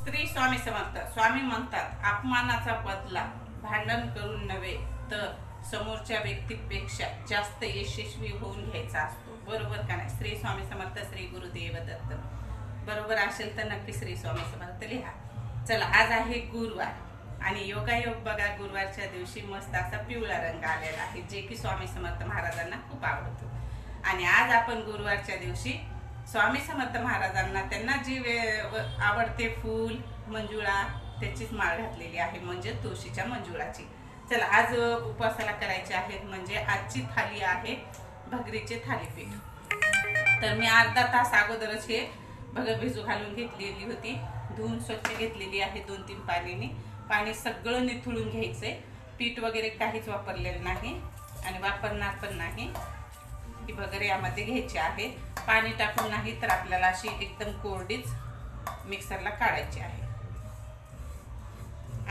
श्री स्वामी समर्थ. स्वामी म्हणतात, अपमानाचा बदला भांडण करून नव्हे तर समोरच्या व्यक्तीपेक्षा जास्त यशस्वी होऊन घ्यायचा असतो. बरोबर का नाही? श्री स्वामी समर्थ. श्री गुरुदेव दत्त. बरोबर असेल तर नक्की श्री स्वामी समर्थ लिहा. चला, आज आहे गुरुवार आणि योगायोग बघा. गुरुवारच्या दिवशी मस्त असा पिवळा रंग आलेला आहे, जे की स्वामी समर्थ महाराजांना खूप आवडतो. आणि आज आपण गुरुवारच्या दिवशी स्वामी समर्थ महाराजांना त्यांना जी आवडते फूल मंजुळा त्याचीच माळ घातलेली आहे, म्हणजे तुळशीच्या मंजुळाची. चला, आज उपवासाला करायचे आहेत. म्हणजे आजची थाली आहे भगरीचे थालीपीठ. तर मी अर्धा तास अगोदरच हे भगर भिजू घालून घेतलेली होती. धुवून स्वच्छ घेतलेली आहे 2-3 पाण्याने. पाणी सगळं निथळून घ्यायचंय. पीठ वगैरे काहीच वापरलेलं नाही आणि वापरणार पण नाही. ही भगर यामध्ये घ्यायची आहे. पाणी टाकून नाही तर आपल्याला अशी एकदम कोरडीच मिक्सरला काढायची आहे.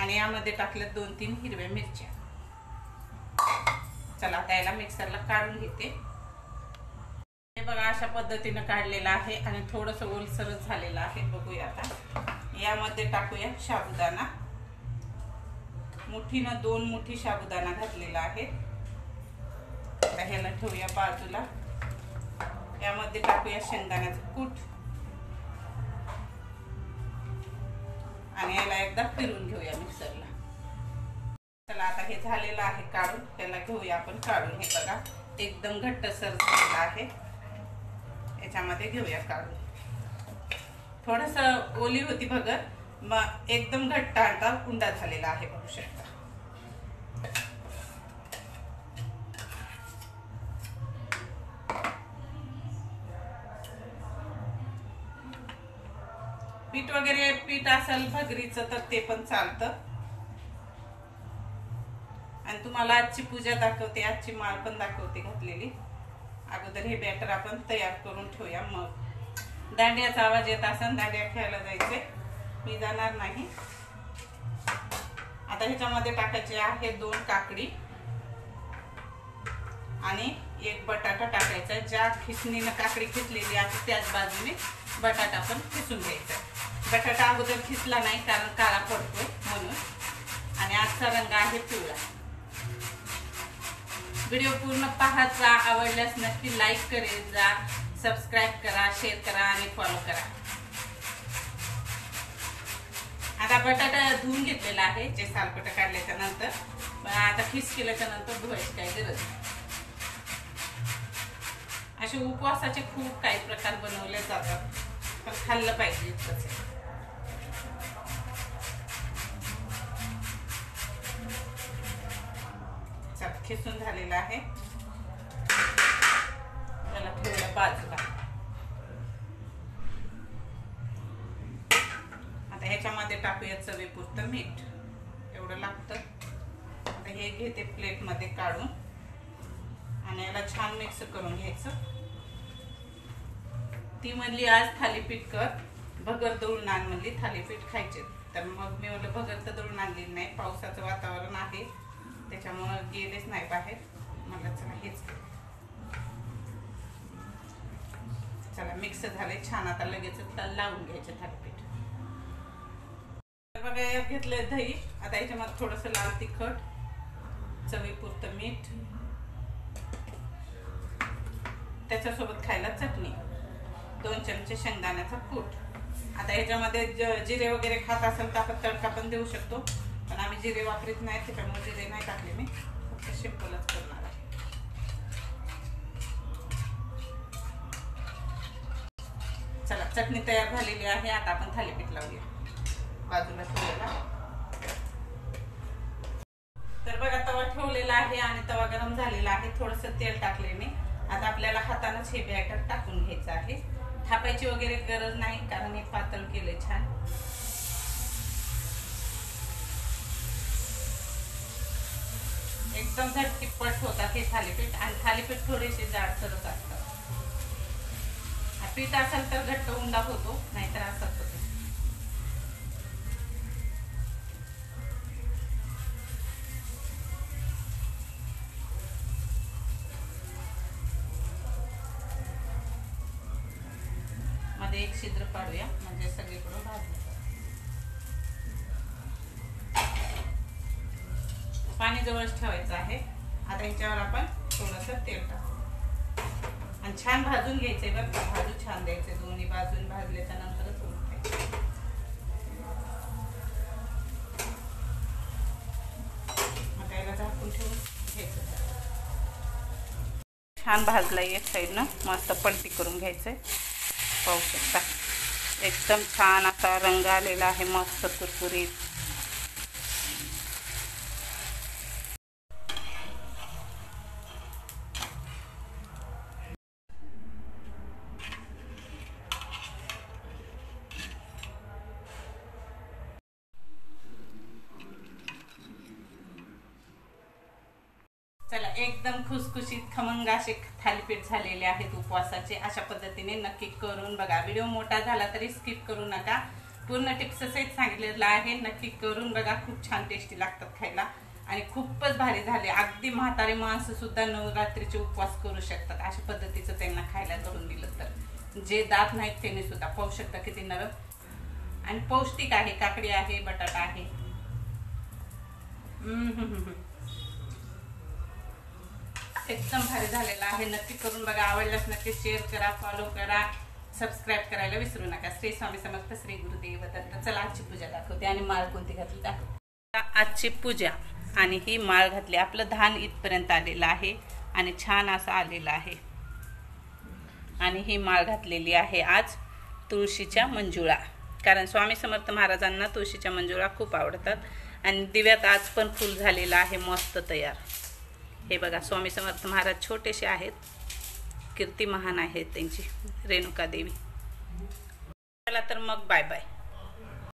आणि यामध्ये टाकल्या 2-3 हिरव्या मिरच्या. चला, त्याला मिक्सरला काढून घेते. हे बघा, अशा पद्धतीने काढलेलं आहे आणि थोडस ओलसरच झालेलं आहे. बघूया आता. यामध्ये टाकूया साबुदाणा. मुठीनं 2 मुठी साबुदाणा घातलेला आहे. ह्याला ठेवूया बाजूला. यामध्ये टाकूया शेंगदाण्याचं कूट आणि याला एकदा फिरून घेऊया मिक्सरला. चला, आता हे झालेलं आहे काढून. त्याला घेऊया आपण काढून. हे बघा, एकदम घट्टसर झालेलं आहे. याच्यामध्ये घेऊया काढून. थोडस ओली होती भगर, मग एकदम घट्ट आता उंडा झालेला आहे. बघू शकता. पीठ वगैरे पीठ असेल भगरीचं तर ते पण चालतं. आणि तुम्हाला आजची पूजा दाखवते, आजची माळ पण दाखवते घातलेली. अगोदर हे बॅटर आपण तयार करून ठेवूया. मग दांड्याचा आवाज येत असेल, दांड्या खेळायला जायचे. मी जाणार नाही. आता ह्याच्यामध्ये टाकायचे आहे 2 काकडी आणि 1 बटाटा टाकायचा. ज्या खिसणीनं काकडी खिसलेली आहे त्याच बाजूने बटाटा पण खिसून घ्यायचा. बटाटा अगोदर खिसला नाही कारण काळा पडतोय म्हणून. आणि आजचा रंग आहे पिवळा. व्हिडिओ पूर्ण पाहायचा. आवडल्यास नक्की लाईक करेल जा, सबस्क्राईब करा, शेअर करा आणि फॉलो करा. आता बटाटा धुवून घेतलेला आहे, जे सालपट काढल्याच्या नंतर. आता खिस केल्याच्या नंतर धुवायची काही गरज नाही. असे उपवासाचे खूप काही प्रकार बनवले जातात, पण खाल्लं पाहिजे इतकंच. खिसून झालेला आहे. त्याला ठेवूया बाजूला. आता ह्याच्यामध्ये टाकूया चवीपुरतं मीठ. एवढं लागतं. आता हे घेते प्लेट मध्ये काढून आणि याला छान मिक्स करून घ्यायचं. ती म्हणली आज थालीपीठ कर, भगर दळून आण म्हणली, थालीपीठ खायचे. तर मग मी म्हणलं भगर तर दळून आणली नाही, पावसाचं वातावरण आहे त्याच्यामुळे गेलेच नाही बाहेर. मला चला हेच. चला, मिक्स झाले छान. आता लगेच लावून घ्यायचे थालीपीठ. बघा, घेतले दही. आता याच्यामध्ये थोडस लाल तिखट, चवीपुरतं मीठ, त्याच्यासोबत खायला चटणी, 2 चमचे शेंगदाण्याचा कूट. आता ह्याच्यामध्ये जिरे वगैरे खात असेल तर आपण तडका पण देऊ शकतो, पण आम्ही जिरे वापरत नाही त्याच्यामुळे जिरे नाही टाकले. मी फक्त सिंपलच करणार आहे. चला, चटणी तयार झालेली आहे. आता आपण थालीपीठ लावूया. बाजूला ठेवलेला. तर बघा, तवा ठेवलेला आहे आणि तवा गरम झालेला आहे. थोडस तेल टाकले मी. आता आपल्याला हातानंच हे बॅटर टाकून घ्यायचं आहे. थापायची वगैरे गरज नाही कारण हे पातळ केले छान. एकदम झटपट होतात हे थालीपीठ. आणि थालीपीठ थोडेसे जाडसरच असतात. पीठ असेल तर घट्ट उंडा होतो, नाहीतर असत होते. मध्ये एक छिद्र पाडूया म्हणजे सगळीकडून भाजून. पाणी जवळच ठेवायचं आहे. आता ह्याच्यावर आपण थोडंसं तेल टाकू आणि छान भाजून घ्यायचंय बरं का. भाजू छान द्यायचे, दोन्ही बाजून भाजल्याच्या नंतरच उलटायचं. आता याला झाकून ठेवून घ्यायचं. छान भाजला एक साईडनं, मस्त पलटी करून घ्यायचंय. पाहू शकता एकदम छान असा रंग आलेला आहे, मस्त कुरकुरीत. चला, एकदम खुसखुशीत खमंग असे थालीपीठ झालेले आहेत उपवासाचे. अशा पद्धतीने नक्की करून बघा. व्हिडिओ मोठा झाला तरी स्किप करू नका, पूर्ण टिप्स सहित सांगितलेलं आहे. नक्की करून बघा, खूप छान टेस्टी लागतात खायला आणि खूपच भारी झाले. अगदी म्हातारे माणसं सुद्धा नवरात्रीचे उपवास करू शकतात. अशा पद्धतीचं त्यांना खायला करून दिलं तर, जे दात नाहीत त्यांनी सुद्धा. पाहू शकता किती नरम आणि पौष्टिक आहे. काकडी आहे, बटाटा आहे. एकदम भारी झालेला आहे. नक्की करून बघा. आवडल्यास नक्की शेअर करा, फॉलो करा, सबस्क्राईब करायला विसरू नका. श्री स्वामी समर्थ, श्री गुरुदेव दत्त. चला आजची पूजा दाखवते आणि माळ कोणती घातली दाखवते. आजची पूजा आणि ही माळ घातली. आपलं धान इथपर्यंत आलेलं आहे आणि छान असं आलेलं आहे. आणि ही माळ घातलेली आहे आज तुळशीच्या मंजुळा, कारण स्वामी समर्थ महाराजांना तुळशीच्या मंजुळा खूप आवडतात. आणि दिव्यात आज पण फुल झालेलं आहे मस्त तयार. हे बघा, स्वामी समर्थ महाराज छोटेसे आहेत, कीर्ती महान आहेत त्यांची, रेणुका देवी. चला तर मग बाय बाय.